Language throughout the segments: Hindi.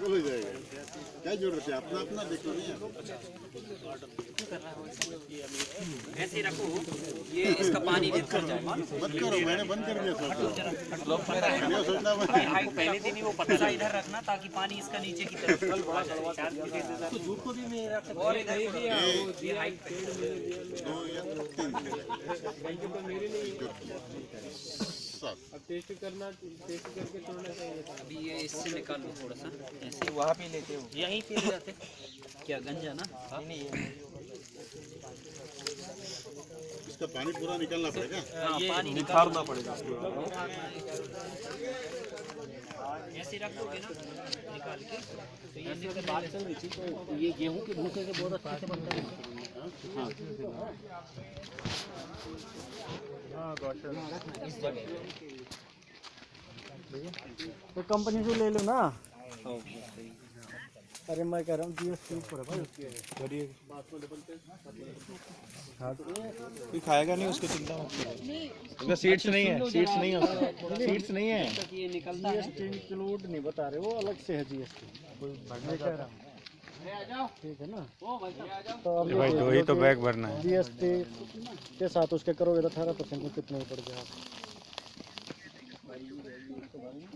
बिल्कुल हो जाएगा, क्या जरूरत है, अपना अपना देखो नहीं यार। ऐसे रखो, ये इसका पानी निकल जाए। मत करो, मैंने बंद कर दिया सोचना पहले दिन ही वो पतला इधर रखना ताकि पानी इसका नीचे की तरफ और इधर ये हाइट पे 2 या 3 अब टेस्ट करना, टेस्ट करके छोड़ना चाहिए था। अभी ये इससे निकाल लो थोड़ा सा ऐसे। वहाँ पे लेते हो यहीं पे ले जाते क्या गंजा ना? नहीं इसका पानी पूरा निकालना पड़ेगा। हाँ, पानी निखारना पड़ेगा ऐसे रख दोगे ना निकाल के तो ये बात चल रही थी, तो ये गेहूं के भूसे से बहुत अच्छे से बनता है। हाँ इस जगह तो कंपनी से ले लो ना। अरे मैं कह रहा हूँ जीएसटी ऊपर है भाई उसकी। कोई खाएगा नहीं उसको, चिंता मत करो। उसका सीड्स नहीं है, सीड्स नहीं है, सीड्स नहीं है। ये निकलता है। जीएसटी इंक्लूड नहीं बता रहे, वो अलग से है जीएसटी। ठीक है ना, तो अब भाई दो ही तो बैग भरना है। जीएसटी के साथ उसके करोगे तो 18% में कितने में पड़ जाए आप?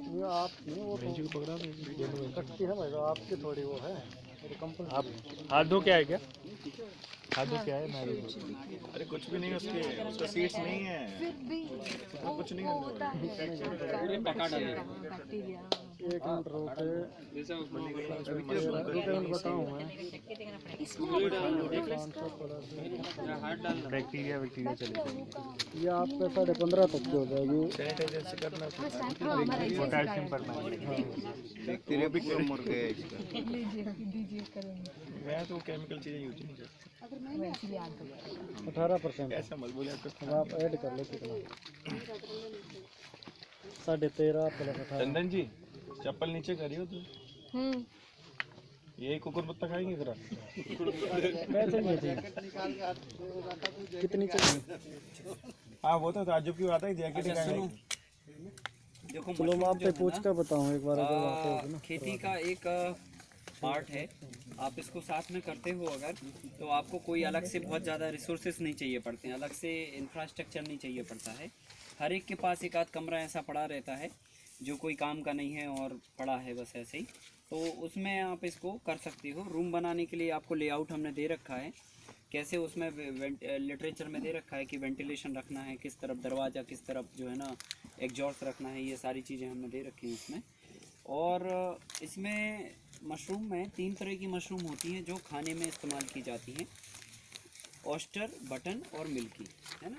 ये आप नहीं, वो तो कटती है भाई, तो आपकी थोड़ी वो है कंपनी। आप हाथ धो के आए क्या? हाथ धो के आए मैं भी। अरे कुछ भी नहीं उसके, उसका सीड्स नहीं है, उसका कुछ नहीं है। पका डाले एक मिनट रुके, बताऊँ मैं। बैक्टीरिया बैक्टीरिया चले जाएंगे। ये आप पे 15.5 तक की हो जाएगी। सैनिटाइजर से करना पोटेशियम पड़ना है। बैक्टीरिया भी कम मर गया इसका। मैं तो केमिकल चीजें यूज नहीं करता। 18% ऐसा मत बोले आपको। अब आप ऐड कर लो कितना, 13.5 प्लस 18। चंदन जी चप्पल नीचे करियो तो यही कुकुर पत्ता खाएंगे जरा। कैसे नहीं थी, कितनी चाहिए? हाँ वो तो ताजुब की बात है, जैकेट खाएंगे। देखो चलो मैं आपसे पूछ कर बताऊँ एक बार, अगर आते हो ना। खेती का एक पार्ट है, आप इसको साथ में करते हो अगर, तो आपको कोई अलग से बहुत ज़्यादा रिसोर्सेस नहीं चाहिए पड़ते हैं, अलग से इंफ्रास्ट्रक्चर नहीं चाहिए पड़ता है। हर एक के पास एक आध कमरा ऐसा पड़ा रहता है जो कोई काम का नहीं है और पड़ा है बस ऐसे ही, तो उसमें आप इसको कर सकते हो। रूम बनाने के लिए आपको लेआउट हमने दे रखा है, कैसे उसमें लिटरेचर में दे रखा है कि वेंटिलेशन रखना है, किस तरफ दरवाज़ा, किस तरफ जो है ना एग्जॉस्ट रखना है, ये सारी चीज़ें हमने दे रखी हैं इसमें। और इसमें मशरूम में 3 तरह की मशरूम होती हैं जो खाने में इस्तेमाल की जाती हैं, ऑयस्टर, बटन और मिल्की, है ना।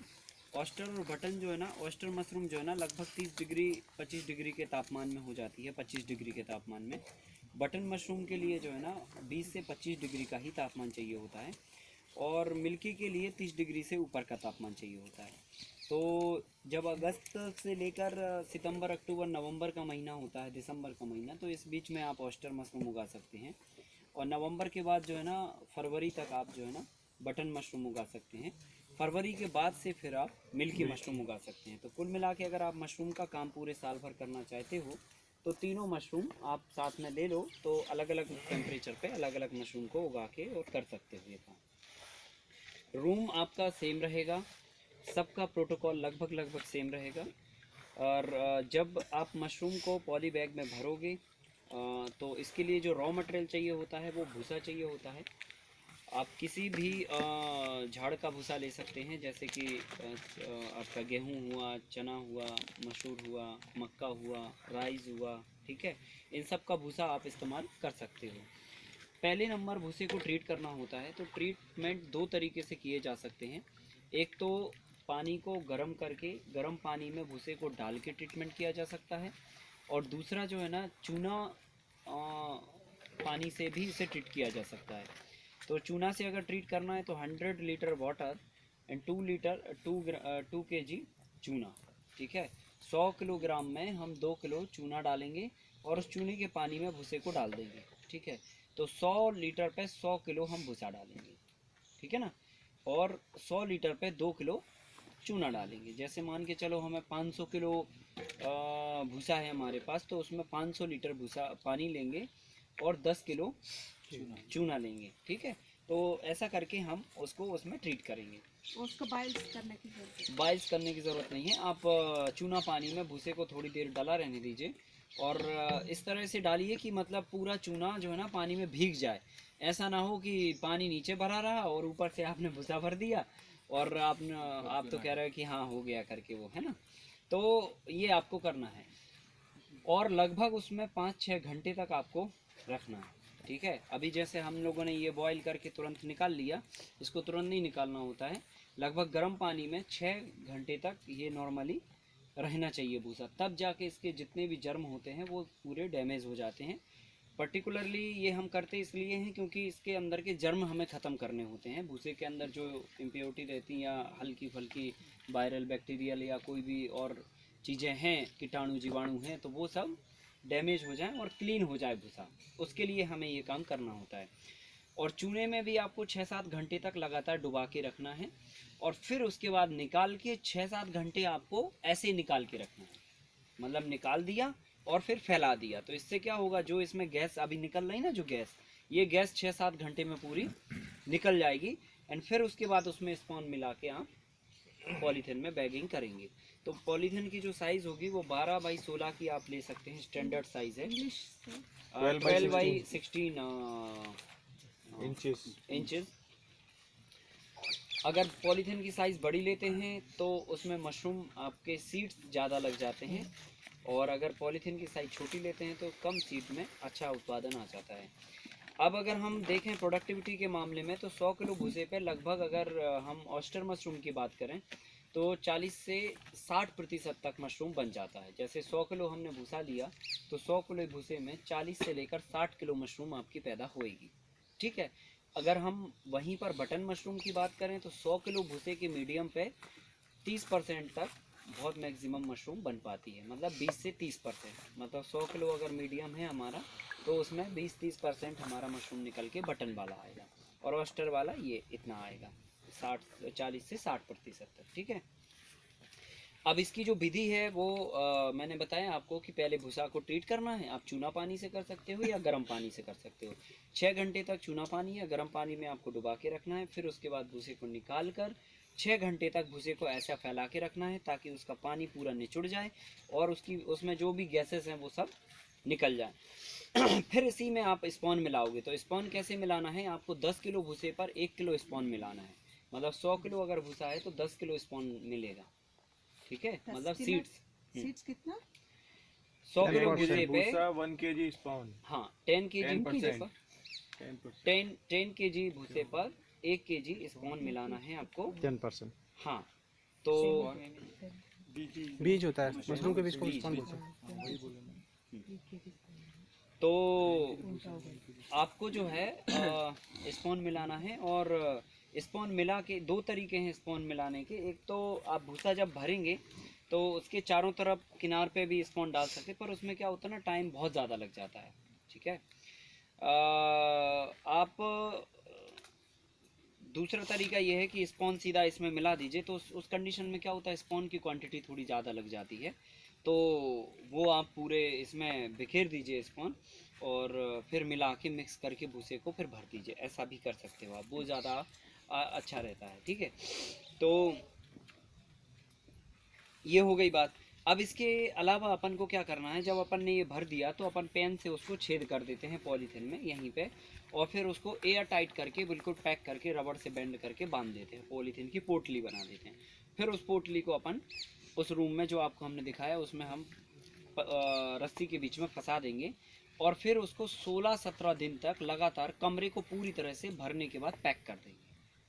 ऑयस्टर और बटन जो है ना, ऑयस्टर मशरूम जो है ना लगभग 30 डिग्री 25 डिग्री के तापमान में हो जाती है, 25 डिग्री के तापमान में। बटन मशरूम के लिए जो है ना 20 से 25 डिग्री का ही तापमान चाहिए होता है, और मिल्की के लिए 30 डिग्री से ऊपर का तापमान चाहिए होता है। तो जब अगस्त से लेकर सितंबर, अक्टूबर, नवंबर का महीना होता है, दिसंबर का महीना, तो इस बीच में आप ऑयस्टर मशरूम उगा सकते हैं। और नवंबर के बाद जो है ना फरवरी तक आप जो है ना बटन मशरूम उगा सकते हैं। फरवरी के बाद से फिर आप मिल्की मशरूम उगा सकते हैं। तो कुल मिला के अगर आप मशरूम का काम पूरे साल भर करना चाहते हो तो तीनों मशरूम आप साथ में ले लो, तो अलग अलग टेम्परेचर पे अलग अलग मशरूम को उगा के और कर सकते हो ये काम। रूम आपका सेम रहेगा, सबका प्रोटोकॉल लगभग सेम रहेगा। और जब आप मशरूम को पॉली बैग में भरोगे तो इसके लिए जो रॉ मटेरियल चाहिए होता है वो भूसा चाहिए होता है। आप किसी भी झाड़ का भूसा ले सकते हैं, जैसे कि आपका गेहूं हुआ, चना हुआ, मसूर हुआ, मक्का हुआ, राइस हुआ, ठीक है, इन सब का भूसा आप इस्तेमाल कर सकते हो। पहले नंबर भूसे को ट्रीट करना होता है, तो ट्रीटमेंट 2 तरीके से किए जा सकते हैं। एक तो पानी को गर्म करके, गर्म पानी में भूसे को डाल के ट्रीटमेंट किया जा सकता है, और दूसरा जो है ना चूना पानी से भी इसे ट्रीट किया जा सकता है। तो चूना से अगर ट्रीट करना है तो 100 लीटर वाटर एंड 2 kg चूना, ठीक है। 100 किलोग्राम में हम 2 किलो चूना डालेंगे और उस चूने के पानी में भूसे को डाल देंगे, ठीक है। तो 100 लीटर पे 100 किलो हम भूसा डालेंगे, ठीक है ना, और 100 लीटर पे 2 किलो चूना डालेंगे। जैसे मान के चलो हमें 500 किलो भूसा है हमारे पास, तो उसमें 500 लीटर भूसा पानी लेंगे और 10 किलो चूना लेंगे, ठीक है। तो ऐसा करके हम उसको उसमें ट्रीट करेंगे। उसको बॉइल्स करने की जरूरत है। बॉइल्स करने की ज़रूरत नहीं है, आप चूना पानी में भूसे को थोड़ी देर डला रहने दीजिए और इस तरह से डालिए कि मतलब पूरा चूना जो है ना पानी में भीग जाए। ऐसा ना हो कि पानी नीचे भरा रहा और ऊपर से आपने भूसा भर दिया और आप तो कह रहे हो कि हाँ हो गया करके, वो है ना। तो ये आपको करना है और लगभग उसमें 5-6 घंटे तक आपको रखना है, ठीक है। अभी जैसे हम लोगों ने ये बॉईल करके तुरंत निकाल लिया, इसको तुरंत नहीं निकालना होता है। लगभग गर्म पानी में 6 घंटे तक ये नॉर्मली रहना चाहिए भूसा, तब जाके इसके जितने भी जर्म होते हैं वो पूरे डैमेज हो जाते हैं। पर्टिकुलरली ये हम करते इसलिए हैं क्योंकि इसके अंदर के जर्म हमें ख़त्म करने होते हैं। भूसे के अंदर जो इम्प्योरिटी रहती हैं या हल्की फल्की वायरल बैक्टीरियल या कोई भी और चीज़ें हैं, कीटाणु जीवाणु हैं, तो वो सब डैमेज हो जाए और क्लीन हो जाए भूसा, उसके लिए हमें ये काम करना होता है। और चूने में भी आपको 6-7 घंटे तक लगातार डुबा के रखना है और फिर उसके बाद निकाल के 6-7 घंटे आपको ऐसे निकाल के रखना है, मतलब निकाल दिया और फिर फैला दिया। तो इससे क्या होगा, जो इसमें गैस अभी निकल रही ना, जो गैस, ये गैस 6-7 घंटे में पूरी निकल जाएगी एंड फिर उसके बाद उसमें स्पॉन मिला के आप पॉलीथीन में बैगिंग करेंगे। तो पॉलीथीन की जो साइज़ होगी वो 12x16 की आप ले सकते हैं, स्टैंडर्ड साइज़ है। 12x16 inches. अगर पॉलीथीन की साइज़ बड़ी लेते हैं तो उसमें मशरूम आपके सीड्स ज़्यादा लग जाते हैं और अगर पॉलीथीन की साइज़ छोटी लेते हैं तो कम सीड में अच्छा उत्पादन आ जाता है। अब अगर हम देखें प्रोडक्टिविटी के मामले में तो 100 किलो भूसे पे लगभग, अगर हम ऑयस्टर मशरूम की बात करें तो 40 से 60% तक मशरूम बन जाता है। जैसे 100 किलो हमने भूसा लिया तो 100 किलो भूसे में 40 से लेकर 60 किलो मशरूम आपकी पैदा होएगी, ठीक है। अगर हम वहीं पर बटन मशरूम की बात करें तो 100 किलो भूसे के मीडियम पे 30% तक बहुत मैक्सिमम मशरूम बन पाती है, मतलब 20 से 30%। मतलब 100 किलो अगर मीडियम है हमारा तो उसमें 20-30% हमारा मशरूम निकल के बटन वाला आएगा और ऑयस्टर वाला ये इतना आएगा 40 से 60% तक, ठीक है। अब इसकी जो विधि है वो मैंने बताया आपको कि पहले भूसा को ट्रीट करना है। आप चूना पानी से कर सकते हो या गर्म पानी से कर सकते हो। 6 घंटे तक चूना पानी या गर्म पानी में आपको डुबा के रखना है। फिर उसके बाद भूसे को निकाल कर 6 घंटे तक भूसे को ऐसा फैला के रखना है ताकि उसका पानी पूरा निचुड़ जाए और उसमें जो भी गैसेस हैं वो सब निकल जाए। फिर इसी में आप स्पॉन मिलाओगे। तो स्पॉन कैसे मिलाना है, आपको 10 किलो भूसे पर 1 किलो स्पॉन मिलाना है। मतलब 100 किलो अगर भूसा है तो 10 किलो स्पॉन मिलेगा, ठीक है। मतलब सीड्स कितना, 100 किलो भूसे पे 1 kg स्पॉन, हाँ 10 kg भूसे पर 10 kg भूसे पर 1 kg स्पॉन मिलाना है आपको 10%। हाँ, तो बीज होता है मशरूम के बीज को स्पॉन बोलते हैं। तो आपको जो है स्पॉन मिलाना है और स्पॉन मिला के 2 तरीके हैं स्पॉन मिलाने के। एक तो आप भूसा जब भरेंगे तो उसके चारों तरफ किनार पे भी स्पॉन डाल सकते, पर उसमें क्या होता है ना, टाइम बहुत ज़्यादा लग जाता है, ठीक है। आप दूसरा तरीका ये है कि स्पॉन सीधा इसमें मिला दीजिए। तो उस कंडीशन में क्या होता है, स्पॉन की क्वांटिटी थोड़ी ज़्यादा लग जाती है, तो वो आप पूरे इसमें बिखेर दीजिए स्पॉन और फिर मिला के मिक्स करके भूसे को फिर भर दीजिए। ऐसा भी कर सकते हो आप, वो ज़्यादा अच्छा रहता है, ठीक है। तो ये हो गई बात। अब इसके अलावा अपन को क्या करना है, जब अपन ने ये भर दिया तो अपन पेन से उसको छेद कर देते हैं पॉलीथीन में यहीं पे और फिर उसको एयर टाइट करके बिल्कुल पैक करके रबड़ से बेंड करके बांध देते हैं, पॉलीथीन की पोटली बना देते हैं। फिर उस पोटली को अपन उस रूम में जो आपको हमने दिखाया उसमें हम रस्सी के बीच में फंसा देंगे और फिर उसको 16-17 दिन तक लगातार कमरे को पूरी तरह से भरने के बाद पैक कर देंगे,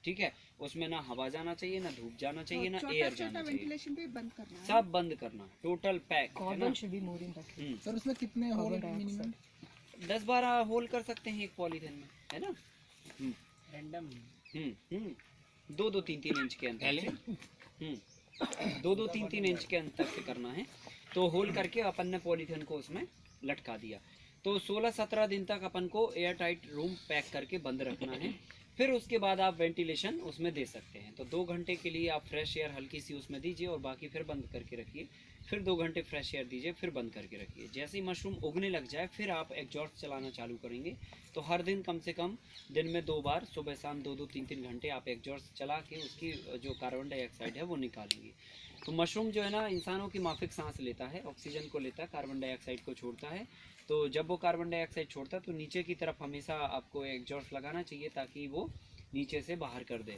ठीक है। उसमें ना हवा जाना चाहिए, ना धूप जाना चाहिए, ना एयर जाना चाहिए, वेंटिलेशन भी बंद करना है, सब बंद करना, टोटल पैक है ना। सर उसमें कितने होल मिनिमम? 10-12 होल कर सकते हैं एक पॉलीथीन में, है ना। रैंडम 2-2, 3-3 इंच के अंतर से 2-2, 3-3 इंच के अंतर से करना है। तो होल करके अपन ने पॉलीथीन को उसमें लटका दिया। तो 16-17 दिन तक अपन को एयर टाइट रूम पैक करके बंद रखना है। फिर उसके बाद आप वेंटिलेशन उसमें दे सकते हैं। तो 2 घंटे के लिए आप फ्रेश एयर हल्की सी उसमें दीजिए और बाकी फिर बंद करके रखिए। फिर 2 घंटे फ्रेश एयर दीजिए, फिर बंद करके रखिए। जैसे ही मशरूम उगने लग जाए फिर आप एग्जॉस्ट चलाना चालू करेंगे। तो हर दिन कम से कम दिन में 2 बार, सुबह शाम 2-2 3-3 घंटे आप एग्जॉस्ट चला के उसकी जो कार्बन डाइऑक्साइड है वो निकालेंगे। तो मशरूम जो है ना इंसानों की माफिक सांस लेता है, ऑक्सीजन को लेता है, कार्बन डाइऑक्साइड को छोड़ता है। तो जब वो कार्बन डाइऑक्साइड छोड़ता है तो नीचे की तरफ हमेशा आपको एग्जॉस्ट लगाना चाहिए ताकि वो नीचे से बाहर कर दे।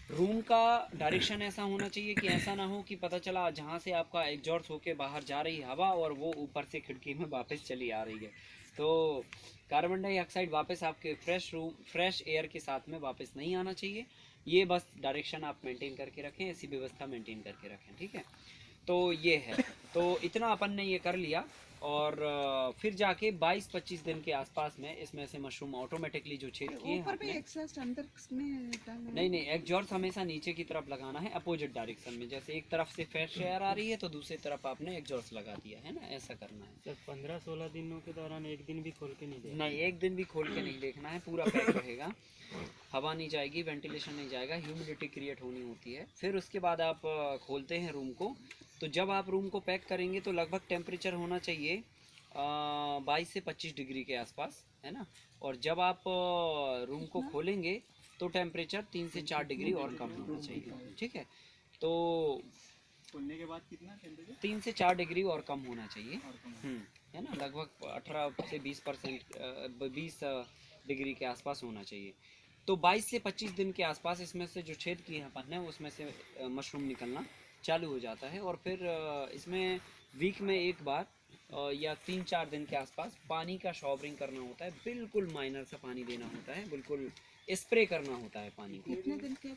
रूम का डायरेक्शन ऐसा होना चाहिए कि ऐसा ना हो कि पता चला जहाँ से आपका एग्जॉस्ट होके बाहर जा रही हवा और वो ऊपर से खिड़की में वापस चली आ रही है। तो कार्बन डाइऑक्साइड वापस आपके फ्रेश एयर के साथ में वापस नहीं आना चाहिए। ये बस डायरेक्शन आप मेंटेन करके रखें, ऐसी व्यवस्था मेंटेन करके रखें, ठीक है। तो ये है, तो इतना अपन ने ये कर लिया और फिर जाके 22-25 दिन के आसपास में इसमें से मशरूम ऑटोमेटिकली जो छेद किए हैं ऊपर भी आपने, एग्जॉस्ट अंदर में डालना है। नहीं एग्जॉस्ट हमेशा नीचे की तरफ लगाना है, अपोजिट डायरेक्शन में। जैसे एक तरफ से फ्रेश एयर आ रही है तो दूसरी तरफ आपने एग्जॉस्ट लगा दिया है ना, ऐसा करना है। सर 15-16 दिनों के दौरान एक दिन भी खोल के नहीं देखना। नहीं, एक दिन भी खोल के नहीं देखना है, पूरा पैक रहेगा, हवा नहीं जाएगी, वेंटिलेशन नहीं जाएगा, ह्यूमिडिटी क्रिएट होनी होती है। फिर उसके बाद आप खोलते हैं रूम को। तो जब आप रूम को पैक करेंगे तो लगभग टेम्परेचर होना चाहिए 22 से 25 डिग्री के आसपास, है ना। और जब आप रूम को खोलेंगे तो टेम्परेचर 3 से 4 डिग्री और कम होना चाहिए, ठीक है। तो खोलने के बाद कितना टेम्परेचर? 3 से 4 डिग्री और कम होना चाहिए, है ना। लगभग 18 से 20 डिग्री के आसपास होना चाहिए। तो 22 से 25 दिन के आसपास इसमें से जो छेद किए हैं अपन ने उसमें से मशरूम निकलना चालू हो जाता है। और फिर इसमें वीक में एक बार या 3-4 दिन के आसपास पानी का शॉवरिंग करना होता है, बिल्कुल माइनर सा पानी देना होता है, बिल्कुल स्प्रे करना होता है पानी को। कितने दिन के?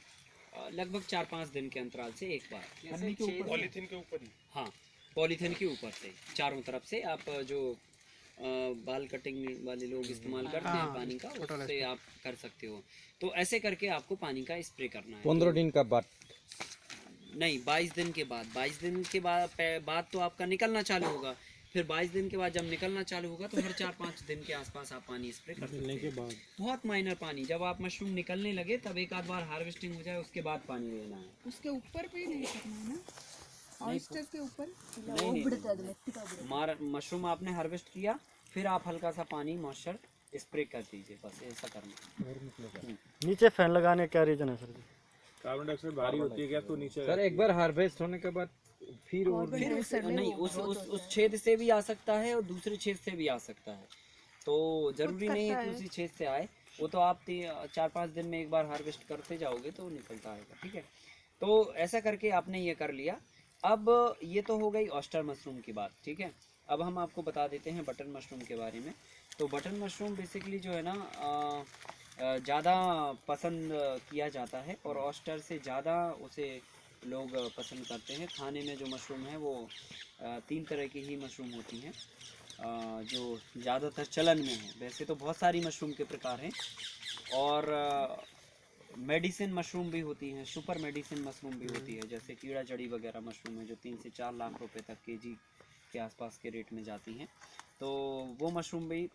लगभग 4-5 दिन के अंतराल से एक बार। पॉलीथीन के ऊपर ही? हाँ, पॉलीथीन के ऊपर से चारों तरफ से। आप जो बाल कटिंग वाले लोग इस्तेमाल करते हैं पानी का, उससे आप कर सकते हो। तो ऐसे करके आपको पानी का स्प्रे करना है। 15 दिन का बाद नहीं, 22 दिन के बाद। 22 दिन के बाद तो आपका निकलना चालू होगा। फिर 22 दिन के बाद जब निकलना चालू होगा तो हर 4-5 दिन के आसपास आप पानी स्प्रे कर सकते हैं। बहुत माइनर पानी, जब आप मशरूम निकलने लगे तब एक आध बार हार्वेस्टिंग हो जाए उसके बाद पानी देना है। उसके ऊपर भी नहीं करना है ना, ऑयस्टर के ऊपर। मशरूम आपने हार्वेस्ट किया फिर आप हल्का सा पानी मॉइस्चर स्प्रे कर दीजिए, बस ऐसा करना। नीचे फैन लगाने का क्या रीजन है सर? कार्बन डाइऑक्साइड भारी होती है क्या तो नीचे? सर एक बार हार्वेस्ट होने के बाद फिर उस छेद से भी आ सकता है और दूसरे छेद से भी आ सकता है। तो जरूरी नहीं है कि उसी छेद से आए, वो तो आप 4-5 दिन में एक बार हार्वेस्ट करते जाओगे तो निकलता आएगा, ठीक है। तो ऐसा करके आपने ये कर लिया। अब ये तो हो गई ऑयस्टर मशरूम की बात, ठीक है। अब हम आपको बता देते हैं बटन मशरूम के बारे में। तो बटन मशरूम बेसिकली जो है ना ज़्यादा पसंद किया जाता है और ऑयस्टर से ज़्यादा उसे लोग पसंद करते हैं। खाने में जो मशरूम है वो 3 तरह की ही मशरूम होती हैं जो ज़्यादातर चलन में है। वैसे तो बहुत सारी मशरूम के प्रकार हैं और मेडिसिन मशरूम भी होती हैं, सुपर मेडिसिन मशरूम भी होती है, जैसे कीड़ा जड़ी वगैरह मशरूम है जो 3 से 4 लाख रुपए तक केजी के आसपास के रेट में जाती हैं। तो वो मशरूम भी